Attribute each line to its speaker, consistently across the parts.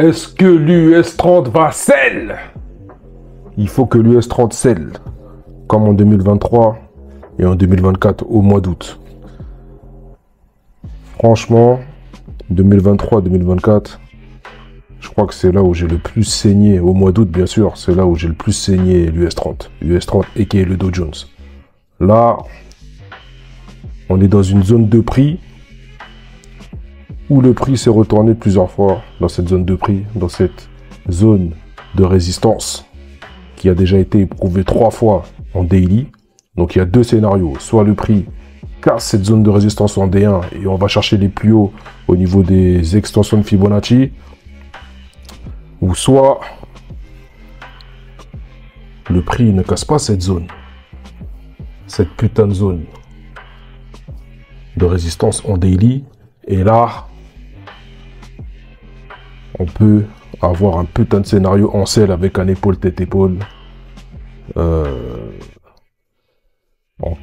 Speaker 1: Est-ce que l'US30 va sell? Il faut que l'US30 sell, comme en 2023 et en 2024 au mois d'août. Franchement, 2023-2024, je crois que c'est là où j'ai le plus saigné, au mois d'août bien sûr, c'est là où j'ai le plus saigné l'US30. l'US30 et qui est le Dow Jones. Là, on est dans une zone de prix où le prix s'est retourné plusieurs fois dans cette zone de prix, dans cette zone de résistance qui a déjà été éprouvée 3 fois en daily. Donc il y a deux scénarios, soit le prix casse cette zone de résistance en D1 et on va chercher les plus hauts au niveau des extensions de Fibonacci, ou soit le prix ne casse pas cette zone, cette putain de zone de résistance en daily, et là on peut avoir un putain de scénario en sell avec un épaule tête épaule en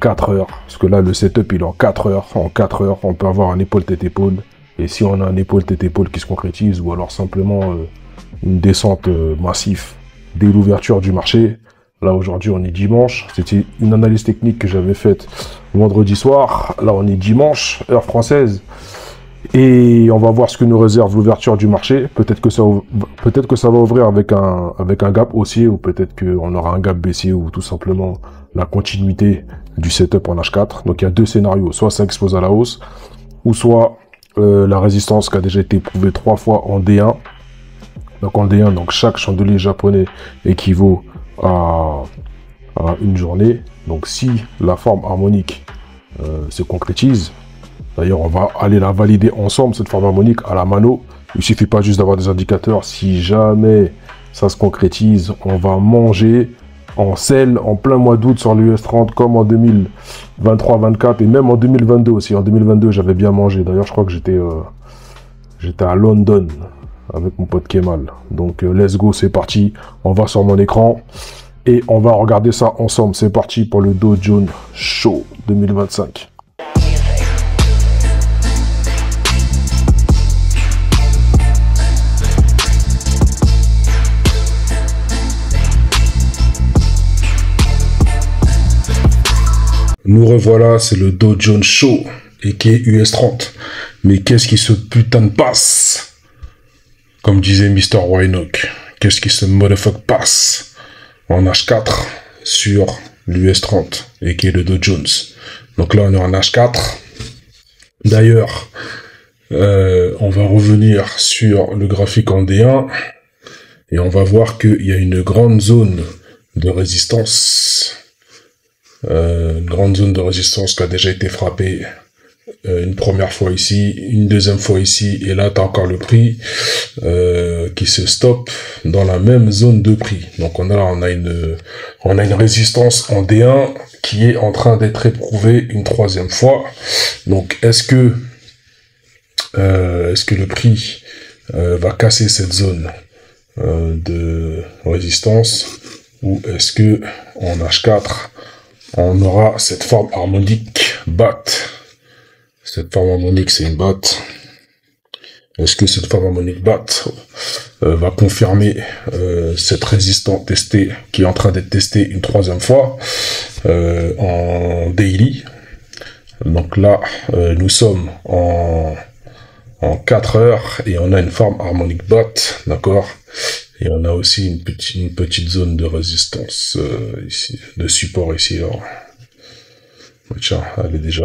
Speaker 1: 4 heures, parce que là le setup il est en 4 heures. En 4 heures on peut avoir un épaule tête épaule, et si on a un épaule tête épaule qui se concrétise, ou alors simplement une descente massive dès l'ouverture du marché. Là aujourd'hui on est dimanche, c'était une analyse technique que j'avais faite vendredi soir. Là on est dimanche, heure française, et on va voir ce que nous réserve l'ouverture du marché. Peut-être que ça va ouvrir avec un gap haussier, ou peut-être qu'on aura un gap baissier, ou tout simplement la continuité du setup en H4. Donc il y a deux scénarios, soit ça expose à la hausse, ou soit la résistance qui a déjà été éprouvée 3 fois en D1. Donc en D1, donc chaque chandelier japonais équivaut à une journée. Donc si la forme harmonique se concrétise, d'ailleurs on va aller la valider ensemble, cette forme harmonique à la mano. Il suffit pas juste d'avoir des indicateurs. Si jamais ça se concrétise, on va manger en sell en plein mois d'août sur l'US30, comme en 2023-24 et même en 2022 aussi. En 2022 j'avais bien mangé, d'ailleurs je crois que j'étais à London avec mon pote Kemal. Donc let's go, c'est parti, on va sur mon écran et on va regarder ça ensemble. C'est parti pour le Dow Jones Show 2025. Nous revoilà, c'est le Dow Jones Show et qui est US30. Mais qu'est-ce qui se putain de passe? Comme disait Mr. Wynock, qu'est-ce qui se motherfuck passe en H4 sur l'US30 et qui est le Dow Jones. Donc là on est en H4. D'ailleurs, on va revenir sur le graphique en D1 et on va voir qu'il y a une grande zone de résistance. Une grande zone de résistance qui a déjà été frappée une première fois ici, une deuxième fois ici, et là tu as encore le prix qui se stoppe dans la même zone de prix. Donc on a une résistance en D1 qui est en train d'être éprouvée une troisième fois. Donc est-ce que le prix va casser cette zone de résistance, ou est-ce que en H4 on aura cette forme harmonique bat? Cette forme harmonique, c'est une batte. Est-ce que cette forme harmonique batte va confirmer cette résistance testée, qui est en train d'être testée une troisième fois en daily? Donc là, nous sommes en 4 heures et on a une forme harmonique batte, d'accord? Et on a aussi une petite zone de résistance ici, de support ici. Alors. Tiens, elle est déjà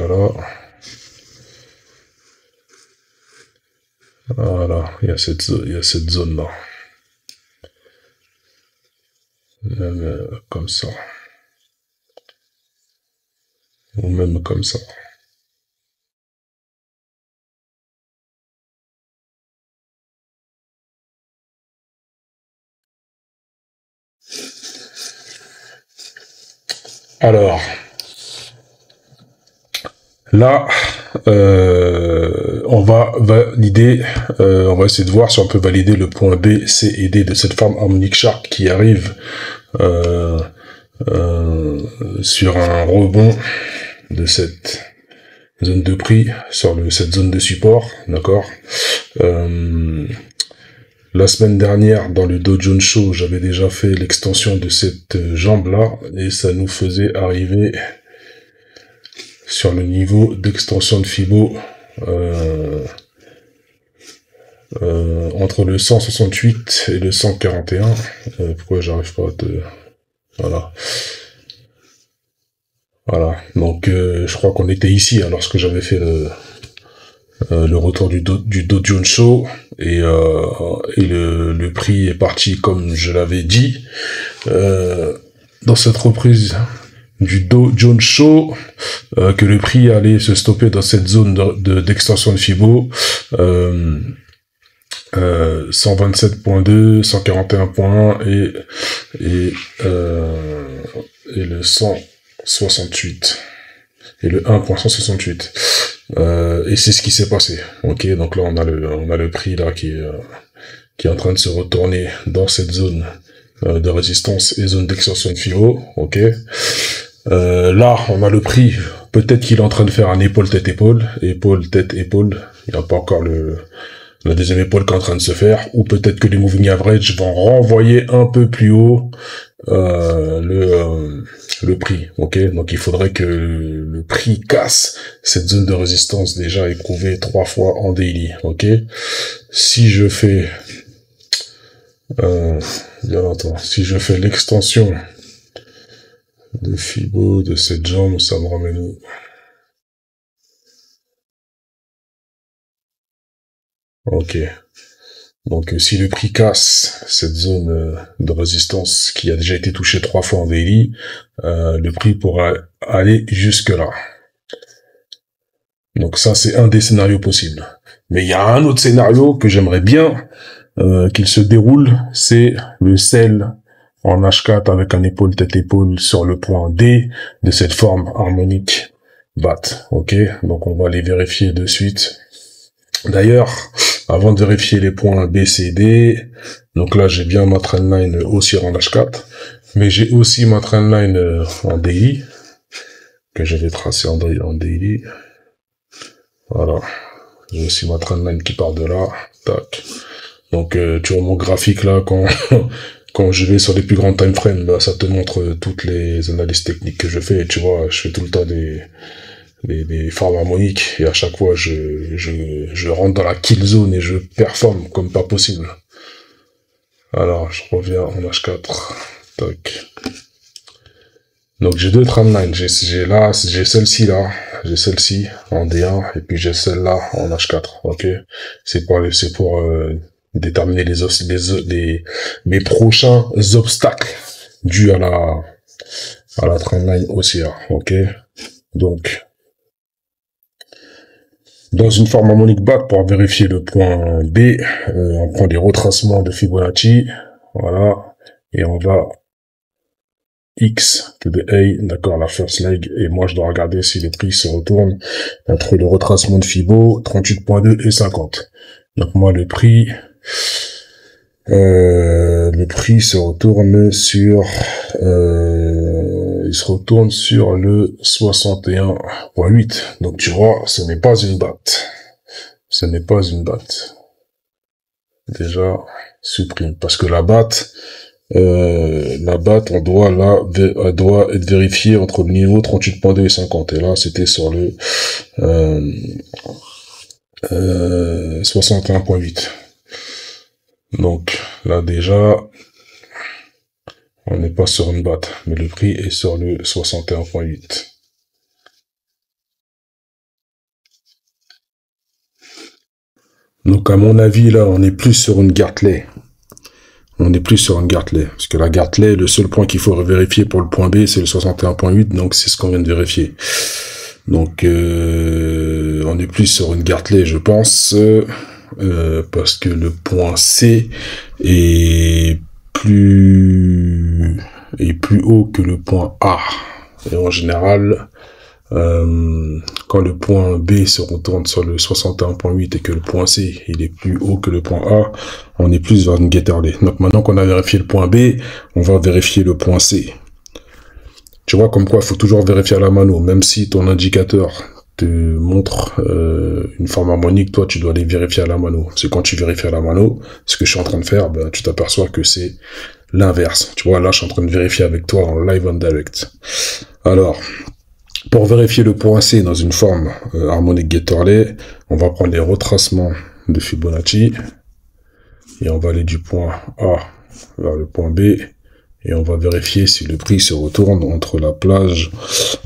Speaker 1: là. Voilà, il y a cette zone là. Même comme ça. Ou même comme ça. Alors, là, on va valider, on va essayer de voir si on peut valider le point B, C et D de cette forme harmonique sharp qui arrive sur un rebond de cette zone de prix sur cette zone de support, d'accord. La semaine dernière, dans le Dow Jones Show, j'avais déjà fait l'extension de cette jambe-là, et ça nous faisait arriver sur le niveau d'extension de Fibo entre le 168 et le 141. Pourquoi j'arrive pas à te... Voilà. Voilà. Donc, je crois qu'on était ici lorsque j'avais fait le retour du Dow Jones Show, et le prix est parti comme je l'avais dit. Dans cette reprise du Dow Jones Show, que le prix allait se stopper dans cette zone d'extension de Fibo, 127.2, 141.1 et le 168 et le 1.168. Et c'est ce qui s'est passé. Ok, donc là on a le prix là qui est en train de se retourner dans cette zone de résistance et zone d'extension de Fibo. Ok. Là on a le prix. Peut-être qu'il est en train de faire un épaule tête épaule, épaule tête épaule. Il n'y a pas encore la deuxième épaule qui est en train de se faire, ou peut-être que les moving average vont renvoyer un peu plus haut le prix. Ok, donc il faudrait que le prix casse cette zone de résistance déjà éprouvée 3 fois en daily. Ok, si je fais si je fais l'extension de Fibo de cette jambe, ça me ramène où? Ok. Donc si le prix casse cette zone de résistance qui a déjà été touchée 3 fois en daily, le prix pourra aller jusque là. Donc ça c'est un des scénarios possibles. Mais il y a un autre scénario que j'aimerais bien qu'il se déroule, c'est le sell en H4 avec un épaule tête épaule sur le point D de cette forme harmonique BAT. Ok, donc on va les vérifier de suite. D'ailleurs, avant de vérifier les points B, C, D, donc là j'ai bien ma trendline haussière en H4, mais j'ai aussi ma trendline en daily, que je vais tracer en daily. Voilà, j'ai aussi ma trendline qui part de là, tac. Donc tu vois mon graphique là, quand je vais sur les plus grands time frames, bah, ça te montre toutes les analyses techniques que je fais, et tu vois, je fais tout le temps des formes harmoniques, et à chaque fois je rentre dans la kill zone et je performe comme pas possible. Alors je reviens en H4, tac. Donc j'ai deux trendlines, j'ai celle-ci là, j'ai celle-ci en D1 et puis j'ai celle-là en H4. Ok, c'est pour déterminer mes prochains obstacles dus à la trendline haussière. Ok, donc dans une forme harmonique BAT, pour vérifier le point B, on prend des retracements de Fibonacci, voilà, et on va X to the A, d'accord, la first leg, et moi je dois regarder si les prix se retournent entre le retracement de Fibo, 38.2 et 50. Donc moi le prix se retourne sur il se retourne sur le 61.8. Donc tu vois, ce n'est pas une BAT. Ce n'est pas une BAT. Déjà, supprime. Parce que la BAT, on doit être vérifiée entre le niveau 38.2 et 50. Et là, c'était sur le 61.8. Donc là déjà, on n'est pas sur une BAT, mais le prix est sur le 61.8. Donc à mon avis là, on est plus sur une Gartley. Parce que la Gartley, le seul point qu'il faut vérifier pour le point B, c'est le 61.8, donc c'est ce qu'on vient de vérifier. Donc on est plus sur une Gartley, je pense. Parce que le point C est plus haut que le point A. Et en général, quand le point B se retourne sur le 61.8 et que le point C il est plus haut que le point A, on est plus vers une Getterley. Donc maintenant qu'on a vérifié le point B, on va vérifier le point C. Tu vois, comme quoi il faut toujours vérifier à la mano, même si ton indicateur te montre une forme harmonique, toi tu dois aller vérifier à la mano. C'est quand tu vérifies à la mano, ce que je suis en train de faire, ben, tu t'aperçois que c'est l'inverse. Tu vois, là je suis en train de vérifier avec toi en live on direct. Alors, pour vérifier le point C dans une forme harmonique Getterley, on va prendre les retracements de Fibonacci et on va aller du point A vers le point B et on va vérifier si le prix se retourne entre la plage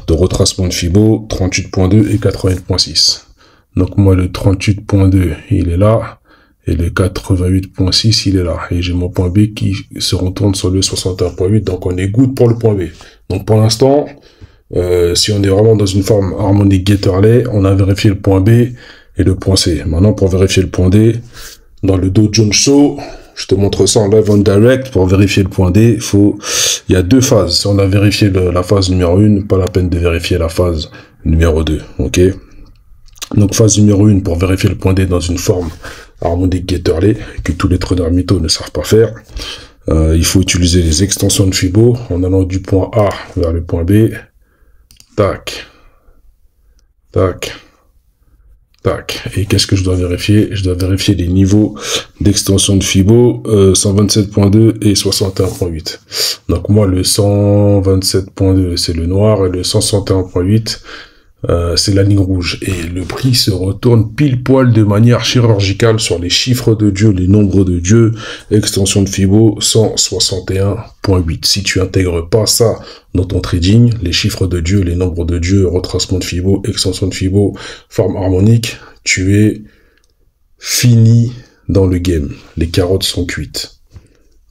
Speaker 1: de retracement de Fibo 38.2 et 88.6. Donc moi le 38.2 il est là et le 88.6 il est là et j'ai mon point B qui se retourne sur le 61.8, donc on est good pour le point B. Donc pour l'instant, si on est vraiment dans une forme harmonique Getterley, on a vérifié le point B et le point C. Maintenant pour vérifier le point D, dans le Dow Jones Show, je te montre ça en live on direct. Pour vérifier le point D, il y a deux phases. Si on a vérifié la phase numéro 1, pas la peine de vérifier la phase numéro 2, ok? Donc phase numéro 1, pour vérifier le point D dans une forme harmonique Getterley, que tous les traders mythos ne savent pas faire, il faut utiliser les extensions de Fibo en allant du point A vers le point B. Tac, tac, tac. Et qu'est-ce que je dois vérifier? Je dois vérifier les niveaux d'extension de Fibo 127.2 et 61.8. Donc moi, le 127.2, c'est le noir, et le 161.8, c'est la ligne rouge. Et le prix se retourne pile poil de manière chirurgicale sur les chiffres de Dieu, les nombres de Dieu, extension de Fibo 161.8. Si tu intègres pas ça dans ton trading, les chiffres de Dieu, les nombres de Dieu, retracement de Fibo, extension de Fibo, forme harmonique, tu es fini dans le game. Les carottes sont cuites.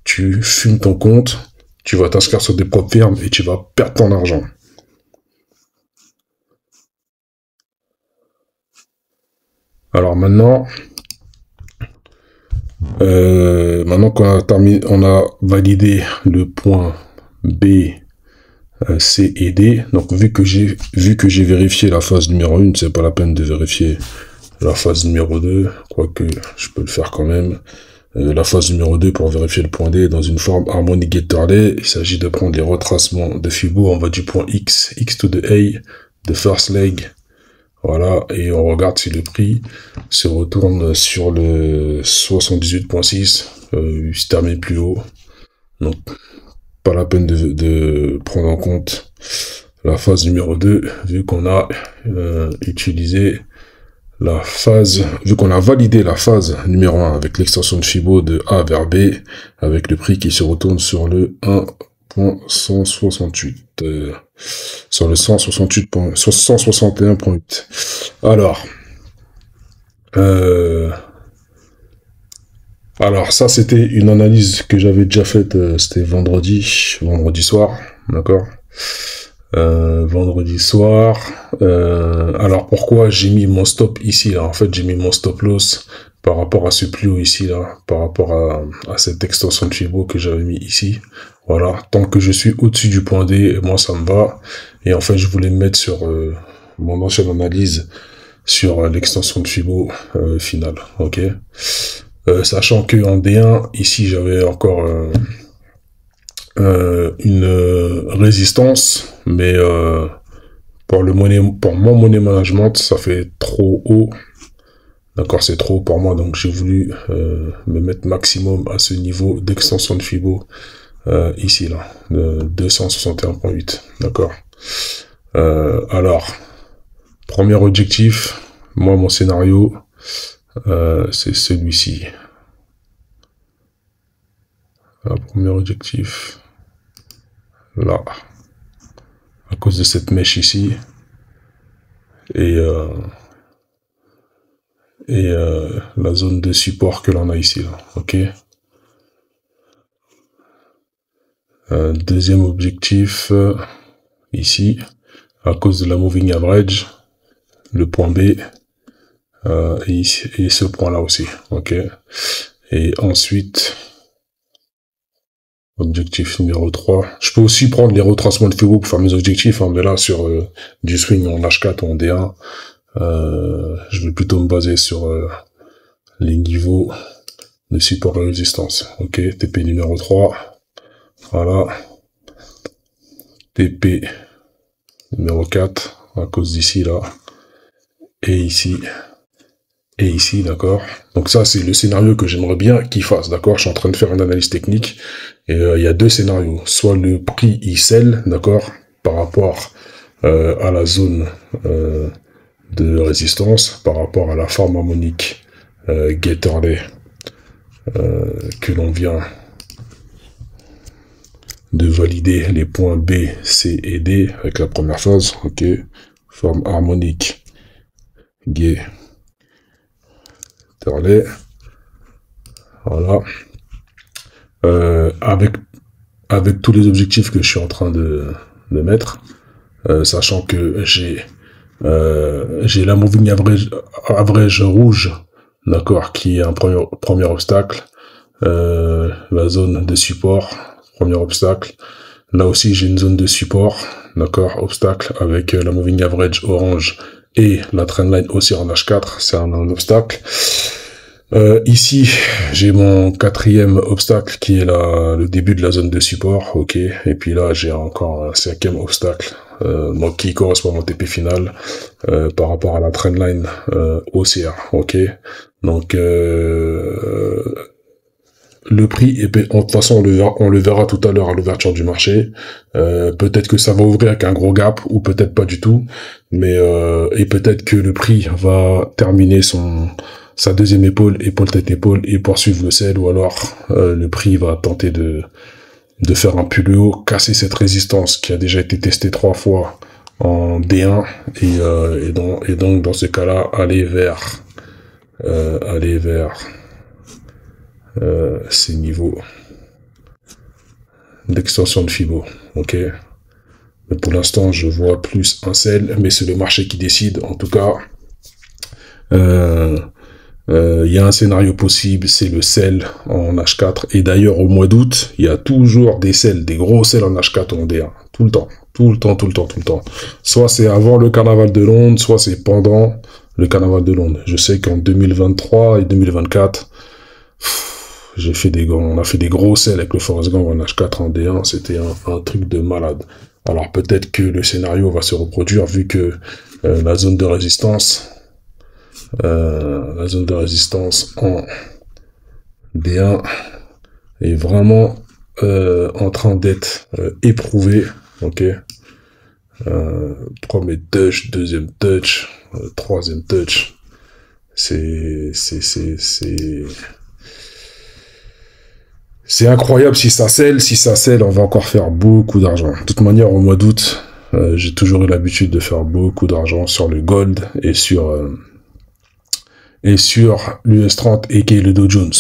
Speaker 1: Tu fumes ton compte, tu vas t'inscrire sur des propres firmes et tu vas perdre ton argent. Alors maintenant, on a validé le point B, C et D. Donc vu que j'ai vérifié la phase numéro 1, c'est pas la peine de vérifier la phase numéro 2, quoique je peux le faire quand même. La phase numéro 2 pour vérifier le point D dans une forme harmonique Getterley, il s'agit de prendre les retracements de Fibo. On va du point X to the A, de first leg. Voilà, et on regarde si le prix se retourne sur le 78.6, il se termine plus haut. Donc, pas la peine de prendre en compte la phase numéro 2, vu qu'on a utilisé la phase, vu qu'on a validé la phase numéro 1 avec l'extension de Fibo de A vers B, avec le prix qui se retourne sur le 1.168. Sur le 161.8. Alors ça c'était une analyse que j'avais déjà faite, c'était vendredi soir, d'accord. Vendredi soir. Alors pourquoi j'ai mis mon stop ici là? En fait j'ai mis mon stop loss par rapport à ce plus haut ici là, par rapport à cette extension de Fibo que j'avais mis ici. Voilà, tant que je suis au-dessus du point D, moi ça me va. Et en fait je voulais me mettre sur mon ancienne analyse sur l'extension de Fibo finale, ok. Sachant que en D1 ici j'avais encore une résistance, mais pour mon money management ça fait trop haut, d'accord, c'est trop haut pour moi, donc j'ai voulu me mettre maximum à ce niveau d'extension de Fibo ici là, de 261.8, d'accord. Alors premier objectif, moi mon scénario c'est celui-ci. Premier objectif là, à cause de cette mèche ici, et la zone de support que l'on a ici là, ok. Deuxième objectif ici, à cause de la moving average, le point B et ce point là aussi, ok. Et ensuite objectif numéro 3. Je peux aussi prendre les retracements de Fibo pour faire mes objectifs, hein, mais là, sur du swing en H4 ou en D1, je vais plutôt me baser sur les niveaux de support et résistance. Ok, TP numéro 3. Voilà. TP numéro 4, à cause d'ici, là. et ici, d'accord. Donc ça, c'est le scénario que j'aimerais bien qu'il fasse, d'accord. Je suis en train de faire une analyse technique, et il y a deux scénarios. Soit le prix, il scelle, d'accord, par rapport à la zone de résistance, par rapport à la forme harmonique Getterley que l'on vient de valider les points B, C et D avec la première phase, ok, forme harmonique Getterley, voilà, avec tous les objectifs que je suis en train de mettre, sachant que j'ai la moving average rouge, d'accord, qui est un premier obstacle, la zone de support, premier obstacle. Là aussi, j'ai une zone de support, d'accord, obstacle, avec la moving average orange et la trendline aussi en H4, c'est un obstacle. Ici, j'ai mon quatrième obstacle qui est le début de la zone de support, ok. Et puis là, j'ai encore un cinquième obstacle, donc qui correspond à mon TP final par rapport à la trendline OCR, ok. Donc le prix, et de toute façon, on le verra tout à l'heure à l'ouverture du marché. Peut-être que ça va ouvrir avec un gros gap, ou peut-être pas du tout. Mais et peut-être que le prix va terminer sa deuxième épaule tête épaule, et poursuivre le sell, ou alors le prix va tenter de faire un plus haut, casser cette résistance qui a déjà été testée 3 fois en D1, et donc dans ce cas-là, aller vers ces niveaux d'extension de Fibo, ok. Mais pour l'instant, je vois plus un sell, mais c'est le marché qui décide. En tout cas, il y a un scénario possible, c'est le sell en H4. Et d'ailleurs, au mois d'août, il y a toujours des sells, des gros sells en H4 ou en D1. Tout le temps. Soit c'est avant le carnaval de Londres, soit c'est pendant le carnaval de Londres. Je sais qu'en 2023 et 2024, on a fait des gros sells avec le Forrest Gump en H4 en D1. C'était un truc de malade. Alors peut-être que le scénario va se reproduire vu que la zone de résistance en D1 est vraiment en train d'être éprouvée, ok. Premier touch, deuxième touch, troisième touch, c'est incroyable. Si ça scelle, on va encore faire beaucoup d'argent. De toute manière, au mois d'août, j'ai toujours eu l'habitude de faire beaucoup d'argent sur le gold et sur l'US 30 et le Dow Jones.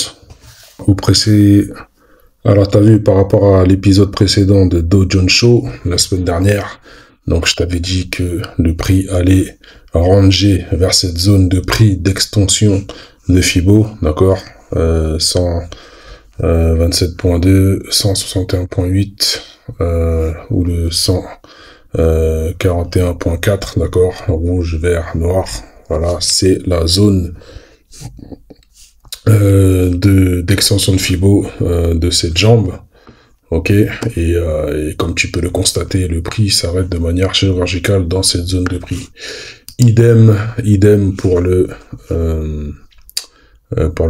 Speaker 1: Alors, t'as vu par rapport à l'épisode précédent de Dow Jones Show, la semaine dernière, donc je t'avais dit que le prix allait ranger vers cette zone de prix d'extension de Fibo, d'accord, 127.2, 161.8 ou le 141.4, d'accord, rouge, vert, noir. Voilà, c'est la zone d'extension de Fibo de cette jambe, ok. Et comme tu peux le constater, le prix s'arrête de manière chirurgicale dans cette zone de prix. Idem pour le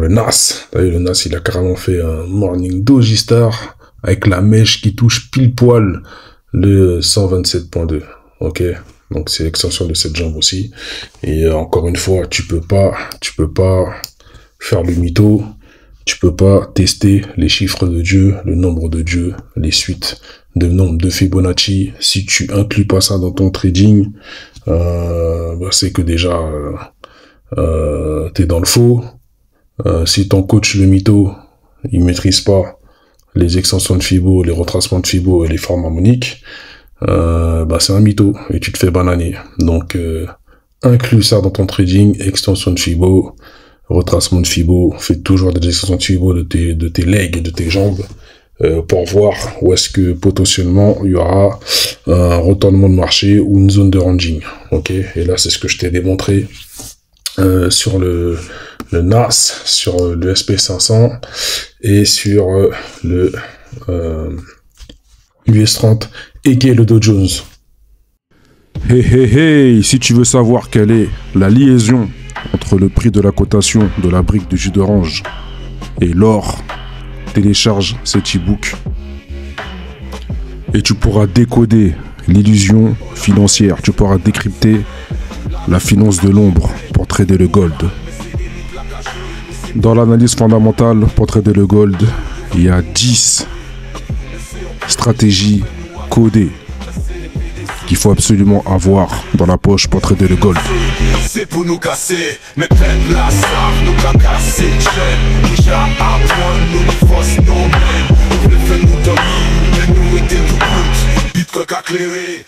Speaker 1: NAS. T'as vu, le NAS, il a carrément fait un morning doji star avec la mèche qui touche pile poil le 127.2. Ok. Donc c'est l'extension de cette jambe aussi. Et encore une fois, tu peux pas faire le mytho. Tu peux pas tester les chiffres de Dieu, le nombre de Dieu, les suites de nombre de Fibonacci. Si tu inclus pas ça dans ton trading, c'est que déjà t'es dans le faux. Si ton coach le mytho, il maîtrise pas les extensions de Fibo, les retracements de Fibo et les formes harmoniques, c'est un mytho et tu te fais bananer. Donc inclus ça dans ton trading, extension de Fibo, retracement de Fibo, fais toujours des extensions de Fibo de tes legs et de tes jambes pour voir où est-ce que potentiellement il y aura un retournement de marché ou une zone de ranging. Ok, et là c'est ce que je t'ai démontré sur le NAS, sur le SP500 et sur le US 30 et le Dow Jones.
Speaker 2: Hey hey hey, si tu veux savoir quelle est la liaison entre le prix de la cotation de la brique de jus d'orange et l'or, télécharge cet e-book et tu pourras décoder l'illusion financière, tu pourras décrypter la finance de l'ombre pour trader le gold. Dans l'analyse fondamentale pour trader le gold, il y a 10 stratégies codées qu'il faut absolument avoir dans la poche pour trader le gold.
Speaker 3: C'est pour nous casser, mais peut-être la savent, nous qu'a cassé, déjà à point, nous force nos mêmes, nous le fait nous dormir, mais nous était tout but, vite que qu'a clairé.